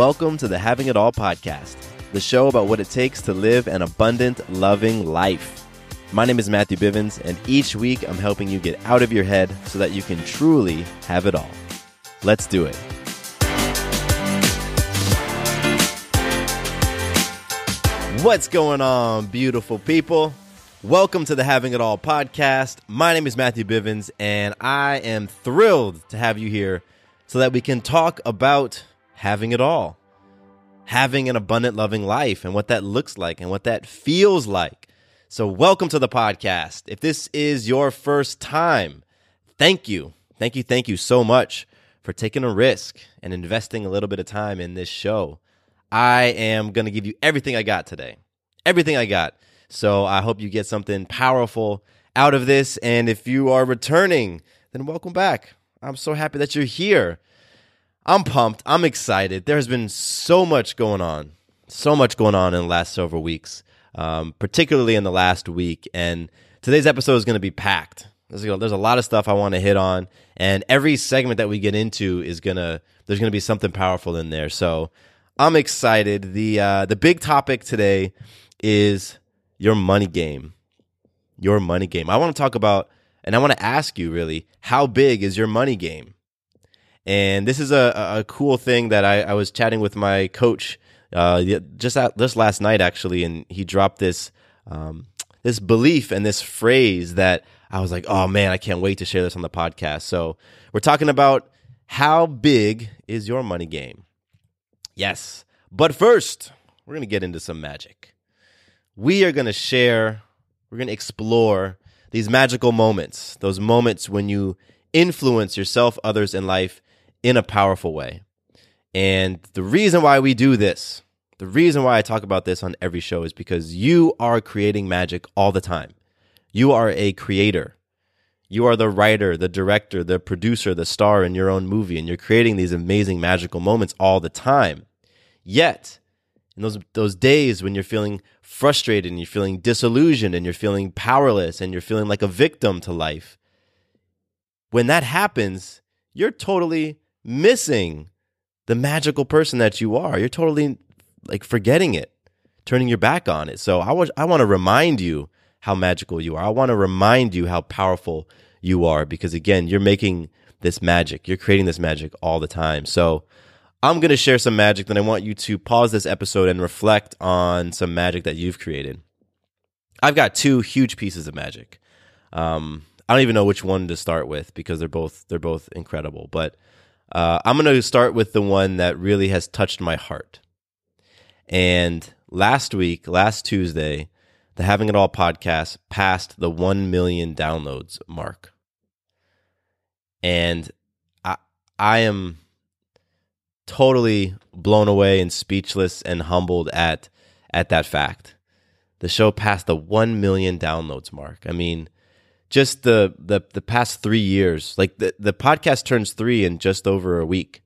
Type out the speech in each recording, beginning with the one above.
Welcome to the Having It All podcast, the show about what it takes to live an abundant, loving life. My name is Matthew Bivens, and each week I'm helping you get out of your head so that you can truly have it all. Let's do it. What's going on, beautiful people? Welcome to the Having It All podcast. My name is Matthew Bivens, and I am thrilled to have you here so that we can talk about having it all, having an abundant, loving life, and what that looks like and what that feels like. So welcome to the podcast. If this is your first time, thank you so much for taking a risk and investing a little bit of time in this show. I am going to give you everything I got today, everything I got. So I hope you get something powerful out of this. And if you are returning, then welcome back. I'm so happy that you're here. I'm pumped. I'm excited. There's been so much going on in the last several weeks, particularly in the last week. And today's episode is going to be packed. There's a lot of stuff I want to hit on, and every segment that we get into there's going to be something powerful in there. So I'm excited. The big topic today is your money game. Your money game. I want to talk about, and I want to ask you really, how big is your money game? And this is a cool thing that I was chatting with my coach just last night, actually, and he dropped this belief and this phrase that I was like, oh man, I can't wait to share this on the podcast. So we're talking about how big is your money game? Yes. But first, we're going to get into some magic. We're going to explore these magical moments, those moments when you influence yourself, others, in life in a powerful way. And the reason why we do this, the reason why I talk about this on every show is because you are creating magic all the time. You are a creator. You are the writer, the director, the producer, the star in your own movie, and you're creating these amazing magical moments all the time. Yet, in those days when you're feeling frustrated and you're feeling disillusioned and you're feeling powerless and you're feeling like a victim to life, when that happens, you're totally missing the magical person that you are. You're totally like forgetting it, turning your back on it. So I want to remind you how magical you are. I want to remind you how powerful you are because, again, you're making this magic. You're creating this magic all the time. So I'm going to share some magic, then I want you to pause this episode and reflect on some magic that you've created. I've got two huge pieces of magic. I don't even know which one to start with because they're both incredible. But I'm going to start with the one that really has touched my heart. And last Tuesday, the Having It All podcast passed the 1 million downloads mark. And I am totally blown away and speechless and humbled at that fact. The show passed the 1 million downloads mark. I mean, just the past 3 years, like the podcast turns 3 in just over a week.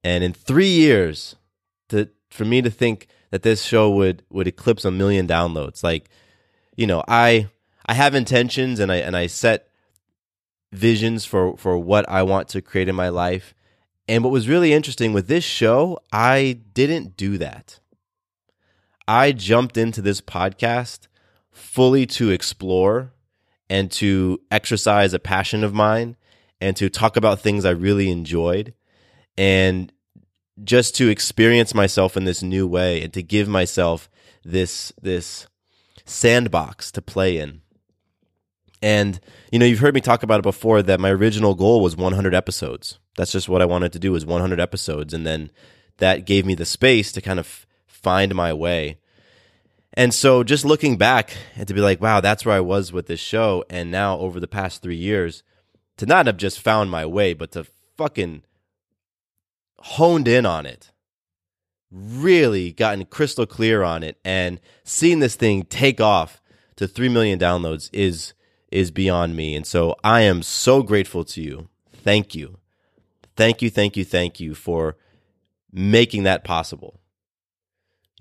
And in 3 years, for me to think that this show would eclipse 1 million downloads, like, you know, I have intentions and I set visions for what I want to create in my life. And what was really interesting with this show, I didn't do that. I jumped into this podcast fully to explore and to exercise a passion of mine and to talk about things I really enjoyed and just to experience myself in this new way and to give myself this sandbox to play in. And, you know, you've heard me talk about it before that my original goal was 100 episodes. That's just what I wanted to do, was 100 episodes. And then that gave me the space to kind of find my way. And so just looking back and to be like, wow, that's where I was with this show. And now over the past 3 years, to not have just found my way, but to fucking honed in on it, really gotten crystal clear on it, and seeing this thing take off to 3 million downloads is beyond me. And so I am so grateful to you. Thank you. Thank you for making that possible.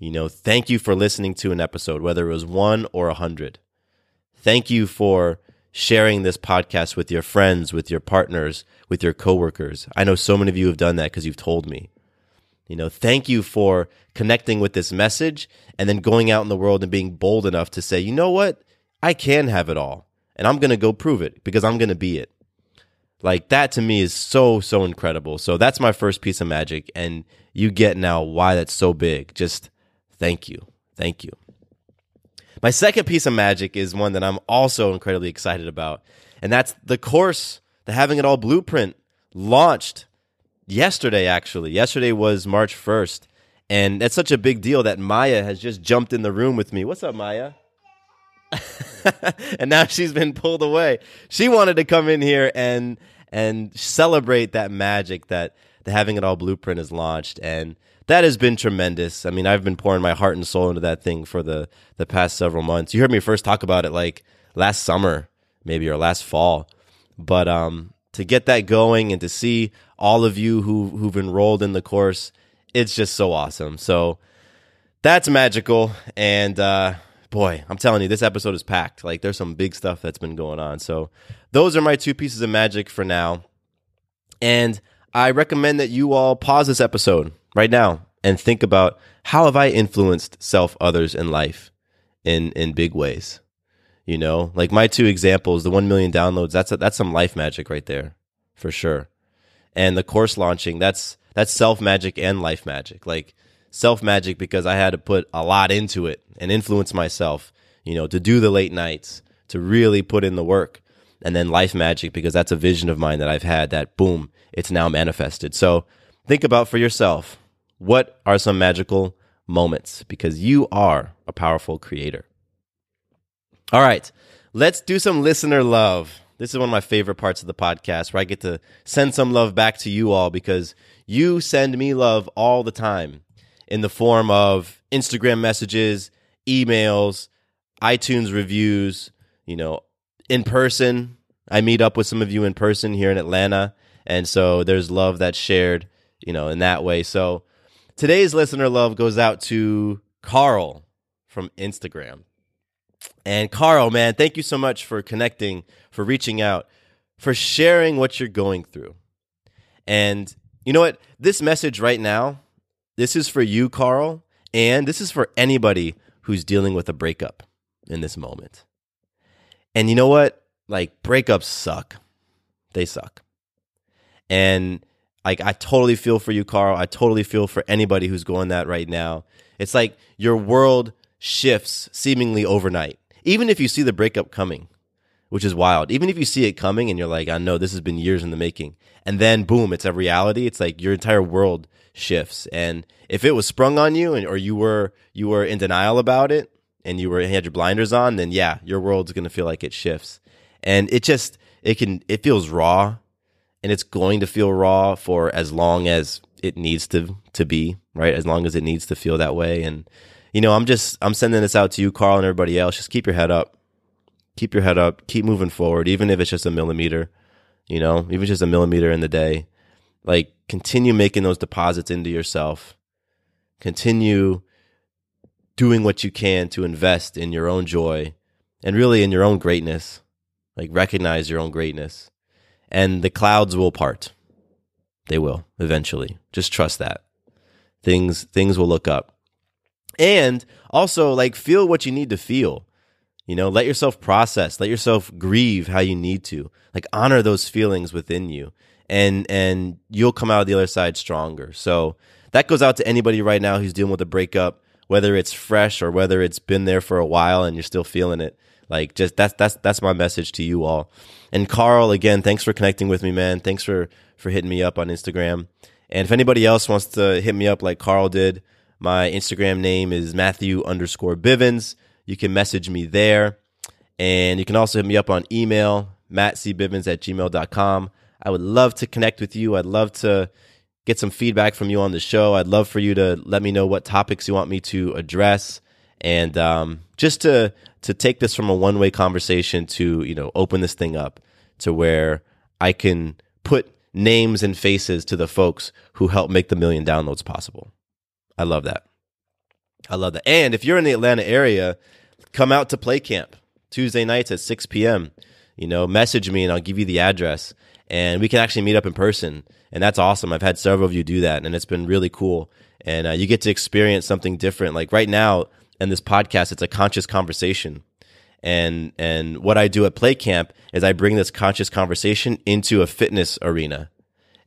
You know, thank you for listening to an episode, whether it was 1 or 100. Thank you for sharing this podcast with your friends, with your partners, with your coworkers. I know so many of you have done that because you've told me. Thank you for connecting with this message and then going out in the world and being bold enough to say, you know what? I can have it all. And I'm going to go prove it because I'm going to be it. Like that to me is so, so incredible. So that's my first piece of magic. And you get now why that's so big. Just thank you. Thank you. My second piece of magic is one that I'm also incredibly excited about. And that's the course, the Having It All Blueprint, launched yesterday, actually. Yesterday was March 1st. And it's such a big deal that Maya has just jumped in the room with me. What's up, Maya? And now she's been pulled away. She wanted to come in here and celebrate that magic that the Having It All Blueprint is launched. And that has been tremendous. I mean, I've been pouring my heart and soul into that thing for the past several months. You heard me first talk about it like last summer, maybe, or last fall. But to get that going and to see all of you who've enrolled in the course, it's just so awesome. So that's magical. And boy, I'm telling you, this episode is packed. Like, there's some big stuff that's been going on. So those are my two pieces of magic for now. And I recommend that you all pause this episode right now and think about, how have I influenced self, others, in life in big ways? Like my two examples, the 1 million downloads, that's some life magic right there for sure. And the course launching, that's self magic and life magic. Like self magic because I had to put a lot into it and influence myself, to do the late nights, to really put in the work. And then life magic because that's a vision of mine that I've had that, boom, it's now manifested. So think about for yourself, what are some magical moments? Because you are a powerful creator. All right, let's do some listener love. This is one of my favorite parts of the podcast where I get to send some love back to you all because you send me love all the time in the form of Instagram messages, emails, iTunes reviews, in person. I meet up with some of you in person here in Atlanta. And so there's love that's shared, in that way. So today's listener love goes out to Carl from Instagram. And Carl, man, thank you so much for connecting, for reaching out, for sharing what you're going through. And you know what? This message right now, this is for you, Carl, and this is for anybody who's dealing with a breakup in this moment. And you know what? Like, breakups suck. They suck. And like, I totally feel for you, Carl. I totally feel for anybody who's going that right now. It's like your world shifts seemingly overnight. Even if you see the breakup coming, which is wild. Even if you see it coming and you're like, I know this has been years in the making. And then boom, it's a reality. It's like your entire world shifts. And if it was sprung on you or you were in denial about it and you had your blinders on, then yeah, your world's going to feel like it shifts. And it feels raw, and it's going to feel raw for as long as it needs to be, right? As long as it needs to feel that way. And I'm sending this out to you, Carl, and everybody else. Just keep your head up. Keep your head up. Keep moving forward, even if it's just a millimeter, even just a millimeter in the day. Like, continue making those deposits into yourself. Continue doing what you can to invest in your own joy and really in your own greatness. Like, recognize your own greatness. And the clouds will part. They will eventually. Just trust that. Things will look up. And also, like, feel what you need to feel. Let yourself process. Let yourself grieve how you need to. Like, honor those feelings within you. And you'll come out of the other side stronger. So that goes out to anybody right now who's dealing with a breakup, whether it's fresh or whether it's been there for a while and you're still feeling it. Like, just that's my message to you all. And Carl, again, thanks for connecting with me, man. Thanks for hitting me up on Instagram. And if anybody else wants to hit me up like Carl did, my Instagram name is Matthew_Bivens. You can message me there. And you can also hit me up on email, mattcbivens@gmail.com. I would love to connect with you. I'd love to get some feedback from you on the show. I'd love for you to let me know what topics you want me to address. And just to take this from a one-way conversation to, open this thing up to where I can put names and faces to the folks who help make the 1 million downloads possible. I love that. I love that. And if you're in the Atlanta area, come out to Play Camp Tuesday nights at 6 p.m. Message me and I'll give you the address. and we can actually meet up in person. And that's awesome. I've had several of you do that, and it's been really cool. And you get to experience something different. Like right now in this podcast, it's a conscious conversation. And what I do at Play Camp is I bring this conscious conversation into a fitness arena.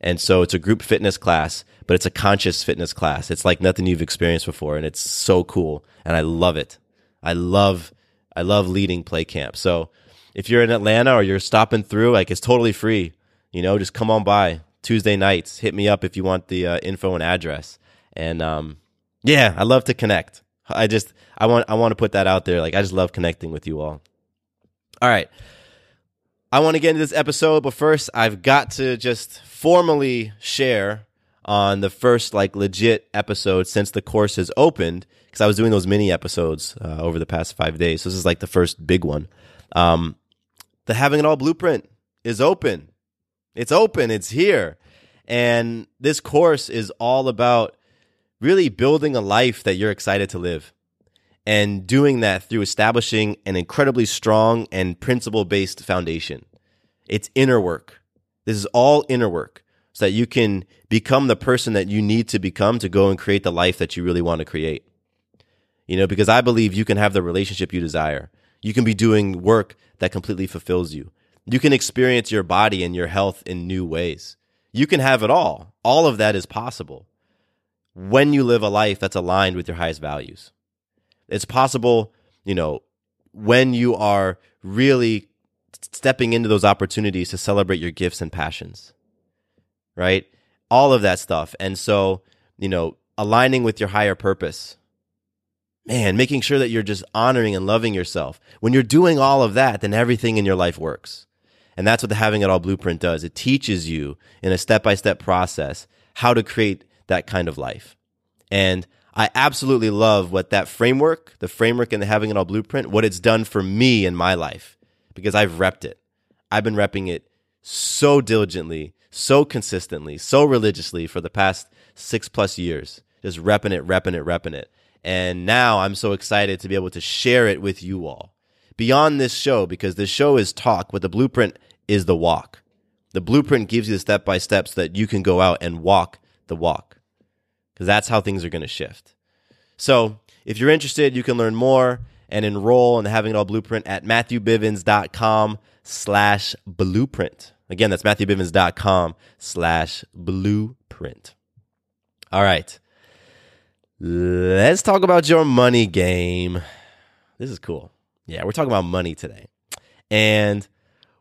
And so it's a group fitness class, but it's a conscious fitness class. It's like nothing you've experienced before, and it's so cool. And I love it. I love leading Play Camp. So if you're in Atlanta or you're stopping through, like, it's totally free. Just come on by Tuesday nights. Hit me up if you want the info and address. And I love to connect. I want to put that out there. Like, I just love connecting with you all. All right. I want to get into this episode, but first I've got to just formally share on the first legit episode since the course has opened, because I was doing those mini episodes over the past 5 days. So this is like the first big one. The Having It All Blueprint is open. It's open. It's here. And this course is all about really building a life that you're excited to live, and doing that through establishing an incredibly strong and principle-based foundation. It's inner work. This is all inner work so that you can become the person that you need to become to go and create the life that you really want to create. Because I believe you can have the relationship you desire. You can be doing work that completely fulfills you. You can experience your body and your health in new ways. You can have it all. All of that is possible when you live a life that's aligned with your highest values. It's possible, when you are really stepping into those opportunities to celebrate your gifts and passions, right? All of that stuff. And so, aligning with your higher purpose, man, making sure that you're just honoring and loving yourself. When you're doing all of that, then everything in your life works. And that's what the Having It All Blueprint does. It teaches you in a step-by-step process how to create that kind of life. And I absolutely love what that framework, the framework in the Having It All Blueprint, what it's done for me in my life, because I've repped it. I've been repping it so diligently, so consistently, so religiously for the past 6+ years, just repping it. And now I'm so excited to be able to share it with you all. Beyond this show, because the show is talk, but the blueprint is the walk. The blueprint gives you the step-by-step so that you can go out and walk the walk, because that's how things are going to shift. So if you're interested, you can learn more and enroll in the Having It All Blueprint at MatthewBivens.com/blueprint. Again, that's MatthewBivens.com/blueprint. All right. Let's talk about your money game. This is cool. Yeah, we're talking about money today. And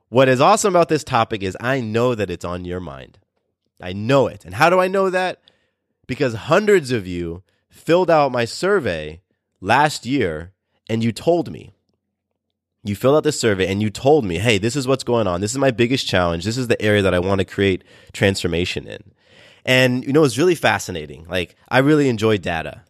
what is awesome about this topic is I know that it's on your mind. I know it. And how do I know that? Because hundreds of you filled out my survey last year and you told me. You filled out this survey and you told me, hey, this is what's going on. This is my biggest challenge. This is the area that I want to create transformation in. And, it's really fascinating. I really enjoy data.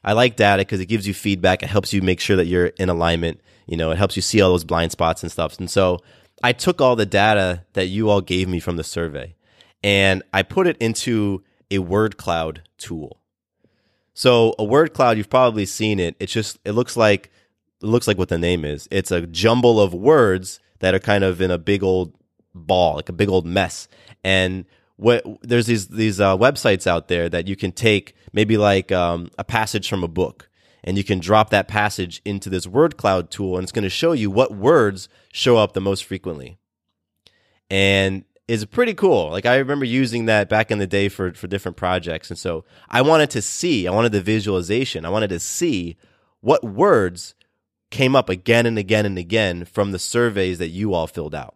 I like data because it gives you feedback. It helps you make sure that you're in alignment. It helps you see all those blind spots and stuff. And so I took all the data that you all gave me from the survey and I put it into a word cloud tool. So a word cloud, you've probably seen it. It looks like what the name is. It's a jumble of words that are kind of in a big old ball, like a big old mess. And there's these websites out there that you can take maybe like a passage from a book, and you can drop that passage into this word cloud tool, and it's going to show you what words show up the most frequently. And it's pretty cool. I remember using that back in the day for different projects. And so I wanted the visualization. I wanted to see what words came up again and again and again from the surveys that you all filled out.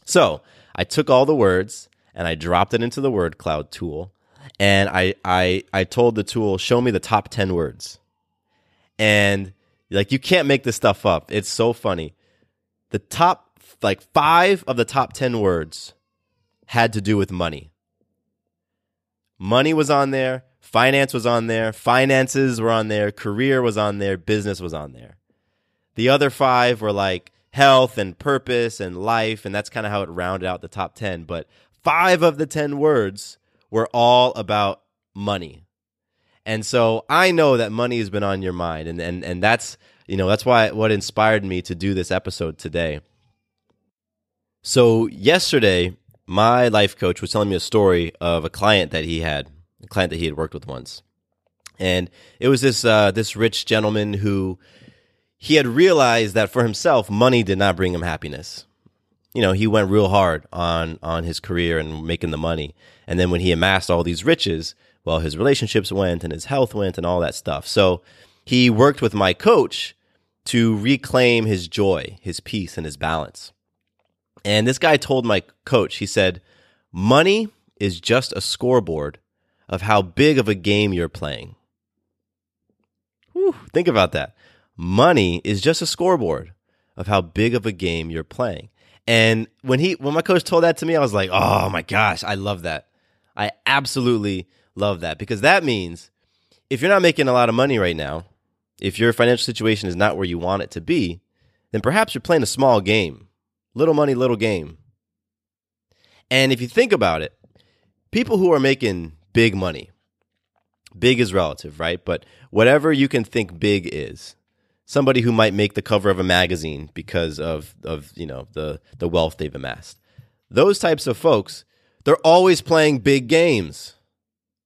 So I took all the words and I dropped it into the word cloud tool. And I told the tool, show me the top 10 words. And you can't make this stuff up. It's so funny. The top 5 of the top 10 words had to do with money. Money was on there. Finance was on there. Finances were on there. Career was on there. Business was on there. The other 5 were health and purpose and life. And that's kind of how it rounded out the top 10. But 5 of the 10 words were all about money. And so I know that money has been on your mind. And that's, that's what inspired me to do this episode today. So yesterday, my life coach was telling me a story of a client that he had worked with once. And it was this rich gentleman who he had realized that for himself, money did not bring him happiness. He went real hard on his career and making the money. And then when he amassed all these riches, well, his relationships went and his health went and all that stuff. So he worked with my coach to reclaim his joy, his peace, and his balance. And this guy told my coach, he said, money is just a scoreboard of how big of a game you're playing. Whew, think about that. Money is just a scoreboard of how big of a game you're playing. And when my coach told that to me, I was like, oh my gosh, I love that. I absolutely love that, because that means if you're not making a lot of money right now, if your financial situation is not where you want it to be, then perhaps you're playing a small game. Little money, little game. And if you think about it, people who are making big money, big is relative, right? But whatever you can think big is, somebody who might make the cover of a magazine because of the wealth they've amassed. Those types of folks, they're always playing big games.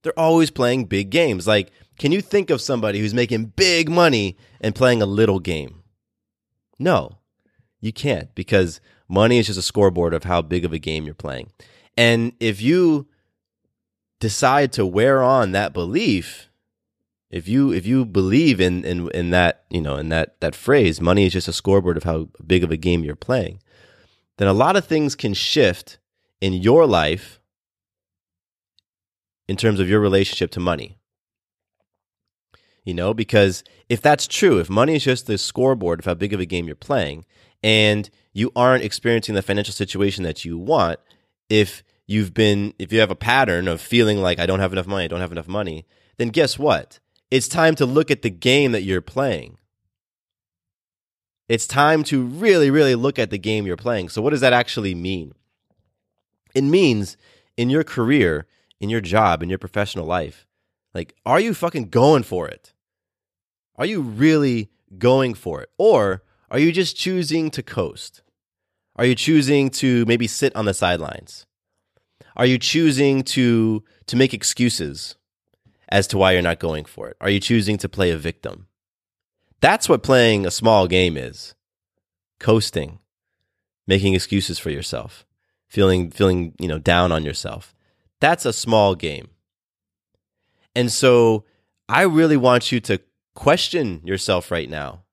They're always playing big games. Like, can you think of somebody who's making big money and playing a little game? No, you can't, because money is just a scoreboard of how big of a game you're playing. And if you decide to wear on that belief, if you believe in that, in that phrase, money is just a scoreboard of how big of a game you're playing, then a lot of things can shift in your life in terms of your relationship to money. Because if that's true, if money is just the scoreboard of how big of a game you're playing, and you aren't experiencing the financial situation that you want, if you have a pattern of feeling like I don't have enough money, then guess what? It's time to look at the game that you're playing. It's time to really, really look at the game you're playing. So what does that actually mean? It means in your career, in your job, in your professional life, like, are you fucking going for it? Are you really going for it? Or are you just choosing to coast? Are you choosing to maybe sit on the sidelines? Are you choosing to make excuses as to why you're not going for it? Are you choosing to play a victim? That's what playing a small game is. Coasting, making excuses for yourself, feeling down on yourself. That's a small game. And so I really want you to question yourself right now.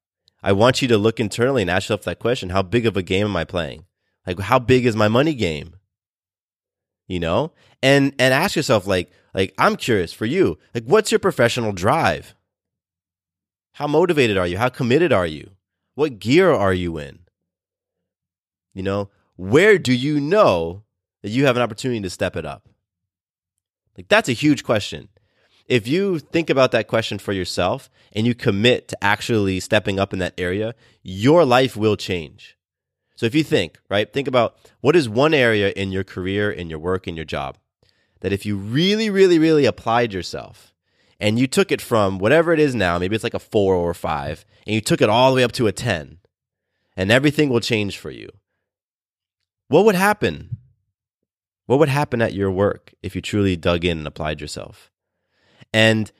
I want you to look internally and ask yourself that question: how big of a game am I playing? Like, how big is my money game? And ask yourself, like I'm curious for you, like, what's your professional drive? How motivated are you? How committed are you? What gear are you in? Where do you know that you have an opportunity to step it up? Like, that's a huge question. If you think about that question for yourself and you commit to actually stepping up in that area, your life will change. So if you think about what is one area in your career, in your work, in your job, that if you really, really, really applied yourself and you took it from whatever it is now, maybe it's like a 4 or a 5, and you took it all the way up to a 10, and everything will change for you. What would happen? What would happen at your work if you truly dug in and applied yourself? And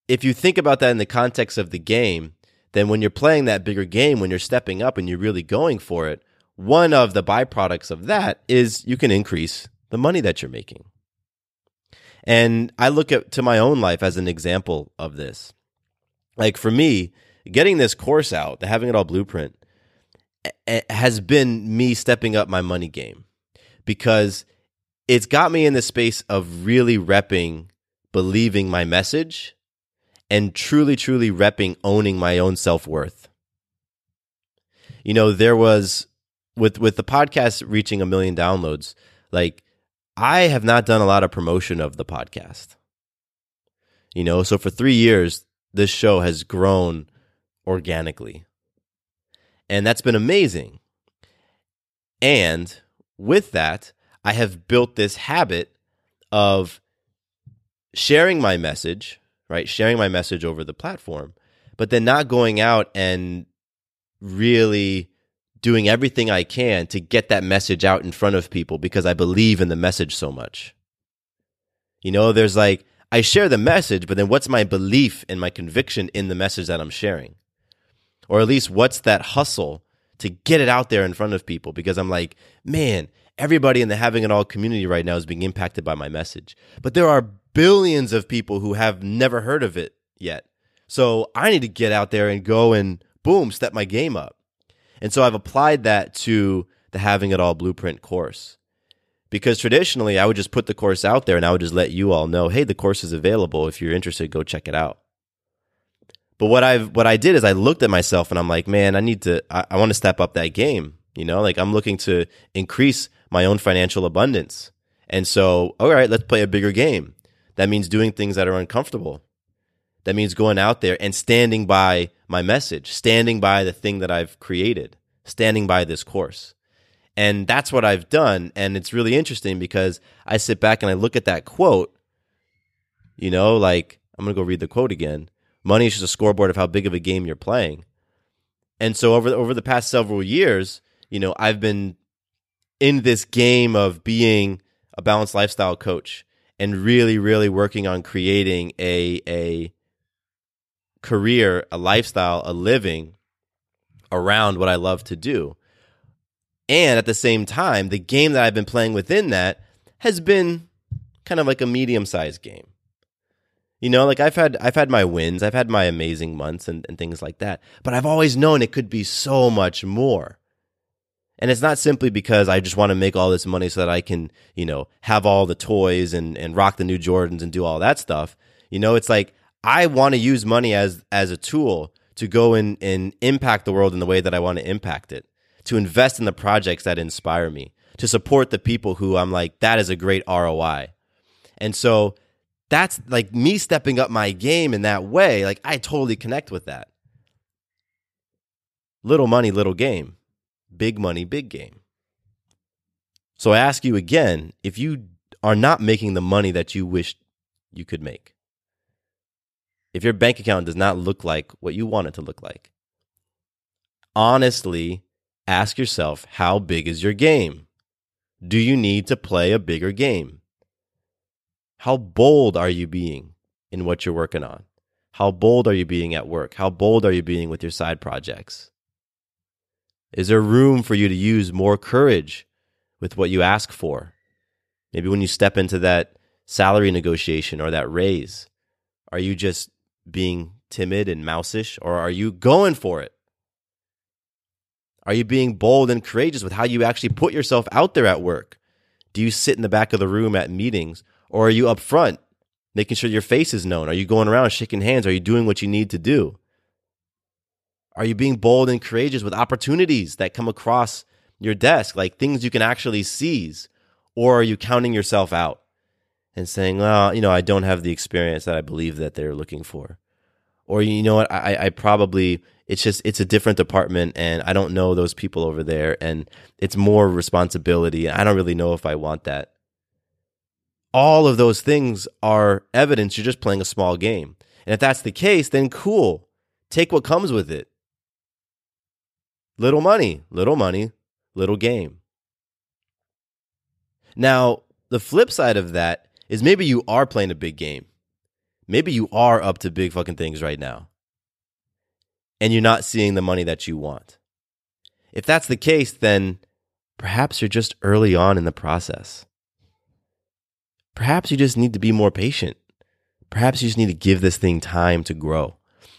if you think about that in the context of the game, then when you're playing that bigger game, when you're stepping up and you're really going for it, one of the byproducts of that is you can increase the money that you're making. And I look to my own life as an example of this. Like, for me, getting this course out, the Having It All Blueprint, has been me stepping up my money game, because it's got me in the space of really repping, believing my message, and truly, truly repping, owning my own self-worth. There was, with the podcast reaching 1 million downloads, like, I have not done a lot of promotion of the podcast. So for 3 years, this show has grown organically. And that's been amazing. And with that, I have built this habit of sharing my message, right? Sharing my message over the platform, but then not going out and really doing everything I can to get that message out in front of people because I believe in the message so much. There's like, I share the message, but then what's my belief and my conviction in the message that I'm sharing? Or at least what's that hustle to get it out there in front of people? Because I'm like, man, everybody in the Having It All community right now is being impacted by my message. But there are billions of people who have never heard of it yet. So I need to get out there and go and boom, step my game up. And so I've applied that to the Having It All Blueprint course. Because traditionally, I would just put the course out there and I would just let you all know, hey, the course is available. If you're interested, go check it out. But what I did is I looked at myself and I'm like, man, I want to step up that game. Like I'm looking to increase my own financial abundance. And so, all right, let's play a bigger game. That means doing things that are uncomfortable. That means going out there and standing by my message, standing by the thing that I've created, standing by this course. And that's what I've done. And it's really interesting because I sit back and I look at that quote, like I'm going to go read the quote again. Money is just a scoreboard of how big of a game you're playing. And so over the past several years, I've been in this game of being a balanced lifestyle coach and really, really working on creating a career, a lifestyle, a living around what I love to do. And at the same time, the game that I've been playing within that has been kind of like a medium-sized game. Like I've had my wins, I've had my amazing months and things like that, but I've always known it could be so much more. And it's not simply because I just want to make all this money so that I can, have all the toys and rock the new Jordans and do all that stuff. It's like I want to use money as a tool to go and impact the world in the way that I want to impact it, to invest in the projects that inspire me, to support the people who I'm like, that is a great ROI. And so that's like me stepping up my game in that way. Like I totally connect with that. Little money, little game. Big money, big game. So I ask you again, if you are not making the money that you wish you could make, if your bank account does not look like what you want it to look like, honestly, ask yourself, how big is your game? Do you need to play a bigger game? How bold are you being in what you're working on? How bold are you being at work? How bold are you being with your side projects? Is there room for you to use more courage with what you ask for? Maybe when you step into that salary negotiation or that raise, are you just being timid and mouseish, or are you going for it? Are you being bold and courageous with how you actually put yourself out there at work? Do you sit in the back of the room at meetings, or are you up front making sure your face is known? Are you going around shaking hands? Are you doing what you need to do? Are you being bold and courageous with opportunities that come across your desk, like things you can actually seize? Or are you counting yourself out and saying, well, I don't have the experience that I believe that they're looking for? Or, you know what, I probably, it's a different department and I don't know those people over there and it's more responsibility. I don't really know if I want that. All of those things are evidence you're just playing a small game. And if that's the case, then cool. Take what comes with it. Little money, little game. Now, the flip side of that is maybe you are playing a big game. Maybe you are up to big fucking things right now. And you're not seeing the money that you want. If that's the case, then perhaps you're just early on in the process. Perhaps you just need to be more patient. Perhaps you just need to give this thing time to grow.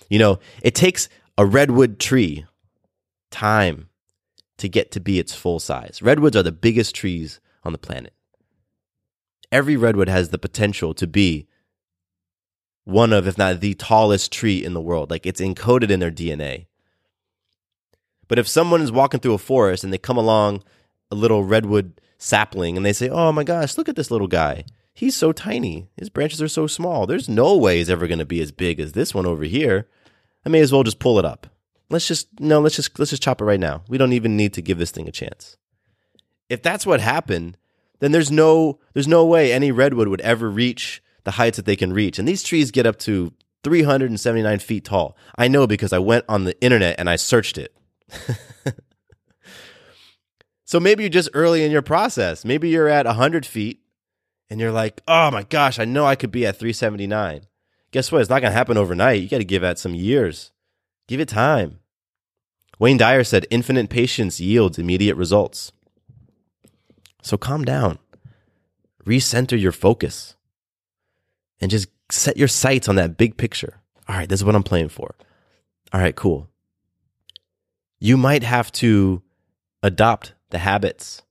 It takes a redwood tree time to get to be its full size. Redwoods are the biggest trees on the planet. Every redwood has the potential to be one of, if not the tallest tree in the world. Like it's encoded in their DNA. But if someone is walking through a forest and they come along a little redwood sapling and they say, oh my gosh, look at this little guy. He's so tiny. His branches are so small. There's no way he's ever going to be as big as this one over here. I may as well just pull it up. Let's just chop it right now. We don't even need to give this thing a chance. If that's what happened, then there's no way any redwood would ever reach the heights that they can reach. And these trees get up to 379 feet tall. I know because I went on the internet and I searched it. So maybe you're just early in your process. Maybe you're at 100 feet and you're like, oh my gosh, I know I could be at 379. Guess what? It's not going to happen overnight. You got to give that some years. Give it time. Wayne Dyer said, infinite patience yields immediate results. So calm down. Recenter your focus. And just set your sights on that big picture. All right, this is what I'm playing for. All right, cool. You might have to adopt the habits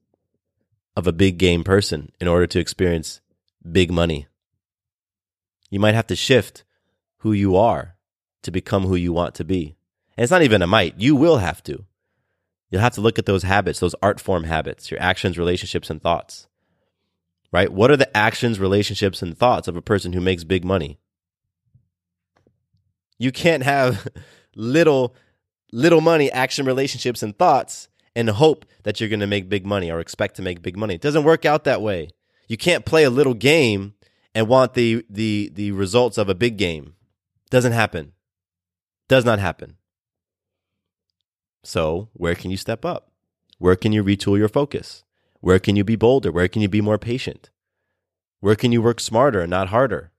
of a big game person in order to experience big money. You might have to shift who you are to become who you want to be. And it's not even a might. You will have to. You'll have to look at those habits, those art form habits, your actions, relationships, and thoughts. Right? What are the actions, relationships, and thoughts of a person who makes big money? You can't have little money, action, relationships, and thoughts and hope that you're going to make big money or expect to make big money. It doesn't work out that way. You can't play a little game and want the results of a big game. Doesn't happen. Does not happen. So where can you step up? Where can you retool your focus? Where can you be bolder? Where can you be more patient? Where can you work smarter and not harder?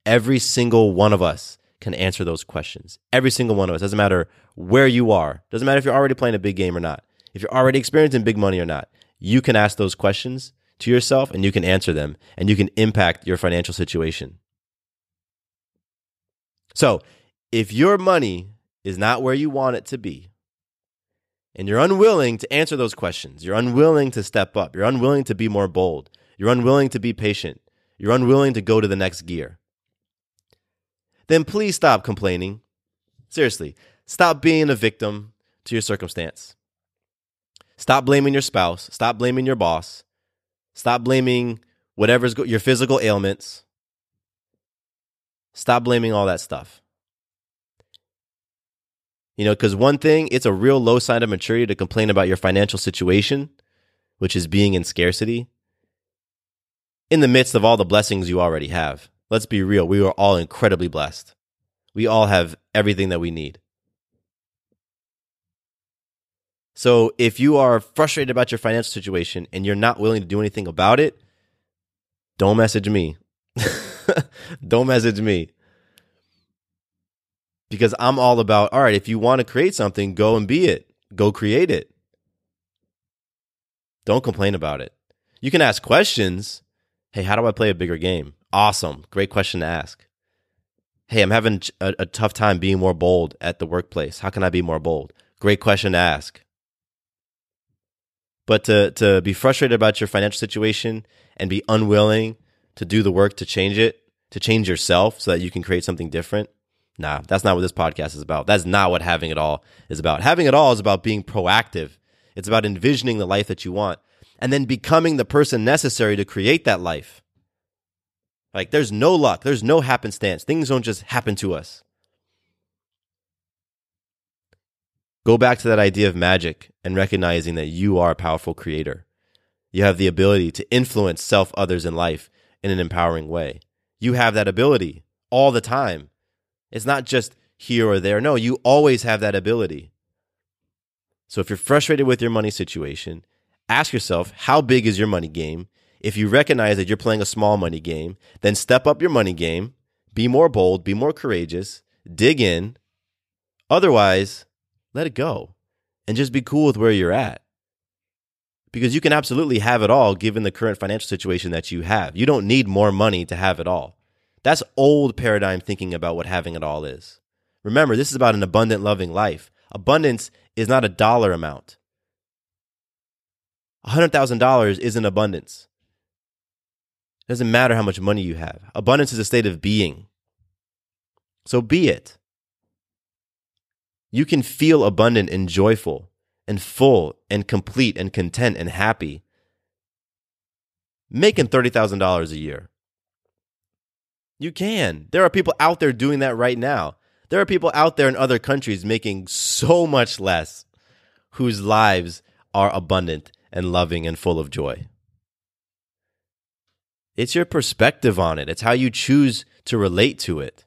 Every single one of us can answer those questions. Every single one of us. Doesn't matter where you are. Doesn't matter if you're already playing a big game or not. If you're already experiencing big money or not. You can ask those questions to yourself and you can answer them and you can impact your financial situation. So if your money is not where you want it to be, and you're unwilling to answer those questions, you're unwilling to step up, you're unwilling to be more bold, you're unwilling to be patient, you're unwilling to go to the next gear, then please stop complaining. Seriously, stop being a victim to your circumstance. Stop blaming your spouse. Stop blaming your boss. Stop blaming whatever's your physical ailments. Stop blaming all that stuff. You know, because one thing, it's a real low sign of maturity to complain about your financial situation, which is being in scarcity, in the midst of all the blessings you already have. Let's be real. We are all incredibly blessed. We all have everything that we need. So if you are frustrated about your financial situation and you're not willing to do anything about it, don't message me. Don't message me. Because I'm all about, all right, if you want to create something, go and be it. Go create it. Don't complain about it. You can ask questions. Hey, how do I play a bigger game? Awesome. Great question to ask. Hey, I'm having a tough time being more bold at the workplace. How can I be more bold? Great question to ask. But to be frustrated about your financial situation and be unwilling to do the work to change it, to change yourself so that you can create something different, nah, that's not what this podcast is about. That's not what having it all is about. Having it all is about being proactive. It's about envisioning the life that you want and then becoming the person necessary to create that life. Like, there's no luck. There's no happenstance. Things don't just happen to us. Go back to that idea of magic and recognizing that you are a powerful creator. You have the ability to influence self, others, in life in an empowering way. You have that ability all the time. It's not just here or there. No, you always have that ability. So if you're frustrated with your money situation, ask yourself, how big is your money game? If you recognize that you're playing a small money game, then step up your money game, be more bold, be more courageous, dig in. Otherwise, let it go and just be cool with where you're at. Because you can absolutely have it all given the current financial situation that you have. You don't need more money to have it all. That's old paradigm thinking about what having it all is. Remember, this is about an abundant, loving life. Abundance is not a dollar amount. $100,000 isn't abundance. It doesn't matter how much money you have. Abundance is a state of being. So be it. You can feel abundant and joyful and full and complete and content and happy making $30,000 a year. You can. There are people out there doing that right now. There are people out there in other countries making so much less whose lives are abundant and loving and full of joy. It's your perspective on it. It's how you choose to relate to it.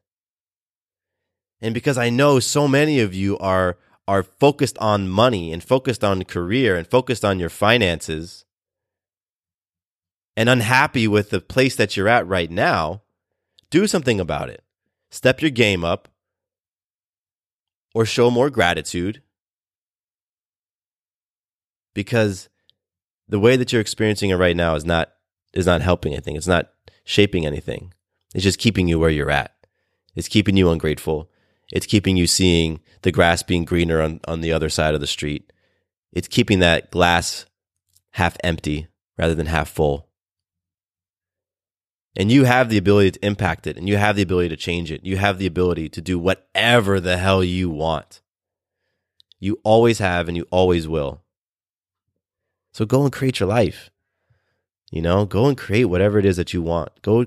And because I know so many of you are are focused on money and focused on career and focused on your finances and unhappy with the place that you're at right now, do something about it. Step your game up or show more gratitude, because the way that you're experiencing it right now is not helping anything. It's not shaping anything. It's just keeping you where you're at. It's keeping you ungrateful. It's keeping you seeing the grass being greener on the other side of the street. It's keeping that glass half empty rather than half full. And you have the ability to impact it, and you have the ability to change it. You have the ability to do whatever the hell you want. You always have, and you always will. So go and create your life. Go and create whatever it is that you want. Go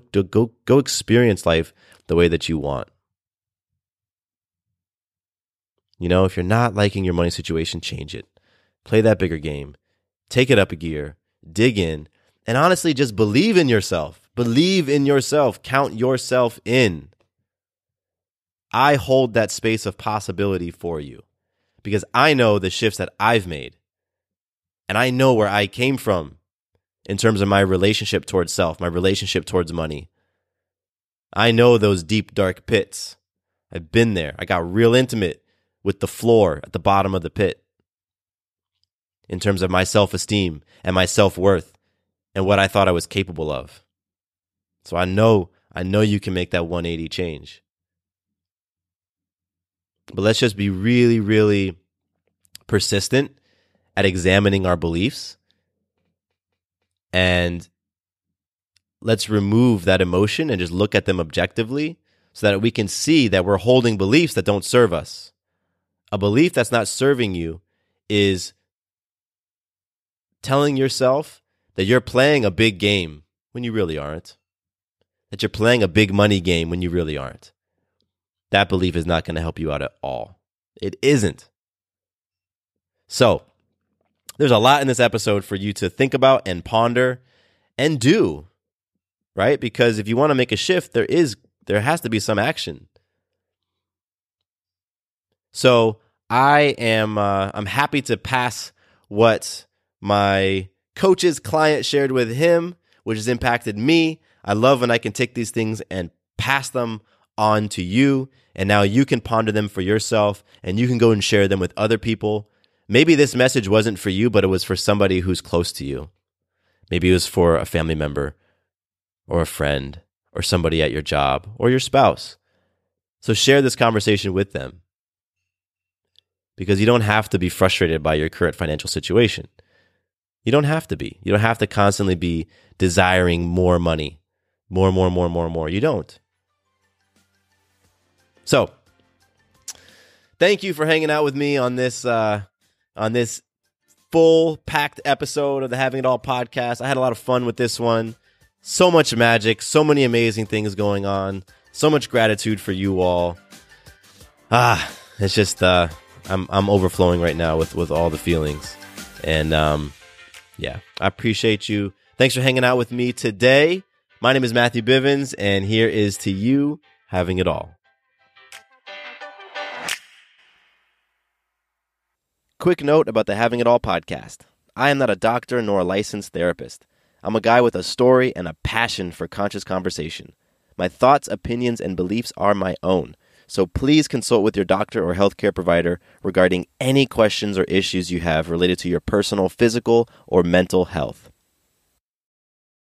experience life the way that you want. If you're not liking your money situation, change it. Play that bigger game. Take it up a gear. Dig in. And honestly, just believe in yourself. Believe in yourself. Count yourself in. I hold that space of possibility for you because I know the shifts that I've made. And I know where I came from in terms of my relationship towards self, my relationship towards money. I know those deep, dark pits. I've been there. I got real intimate with the floor at the bottom of the pit in terms of my self-esteem and my self-worth and what I thought I was capable of. So I know you can make that 180 change. But let's just be really, really persistent at examining our beliefs, and let's remove that emotion and just look at them objectively so that we can see that we're holding beliefs that don't serve us. A belief that's not serving you is telling yourself that you're playing a big game when you really aren't. That you're playing a big money game when you really aren't. That belief is not going to help you out at all. It isn't. So, there's a lot in this episode for you to think about and ponder and do, right? Because if you want to make a shift, there has to be some action. So I'm happy to pass what my coach's client shared with him, which has impacted me. I love when I can take these things and pass them on to you, and now you can ponder them for yourself, and you can go and share them with other people. Maybe this message wasn't for you, but it was for somebody who's close to you. Maybe it was for a family member or a friend or somebody at your job or your spouse. So share this conversation with them, because you don't have to be frustrated by your current financial situation. You don't have to be. You don't have to constantly be desiring more money, more. You don't. So, thank you for hanging out with me on this full packed episode of the Having It All podcast. I had a lot of fun with this one. So much magic, so many amazing things going on. So much gratitude for you all. It's just I'm overflowing right now with all the feelings. And I appreciate you. Thanks for hanging out with me today. My name is Matthew Bivens, and here is to you having it all. Quick note about the Having It All podcast. I am not a doctor nor a licensed therapist. I'm a guy with a story and a passion for conscious conversation. My thoughts, opinions, and beliefs are my own. So please consult with your doctor or healthcare provider regarding any questions or issues you have related to your personal, physical, or mental health.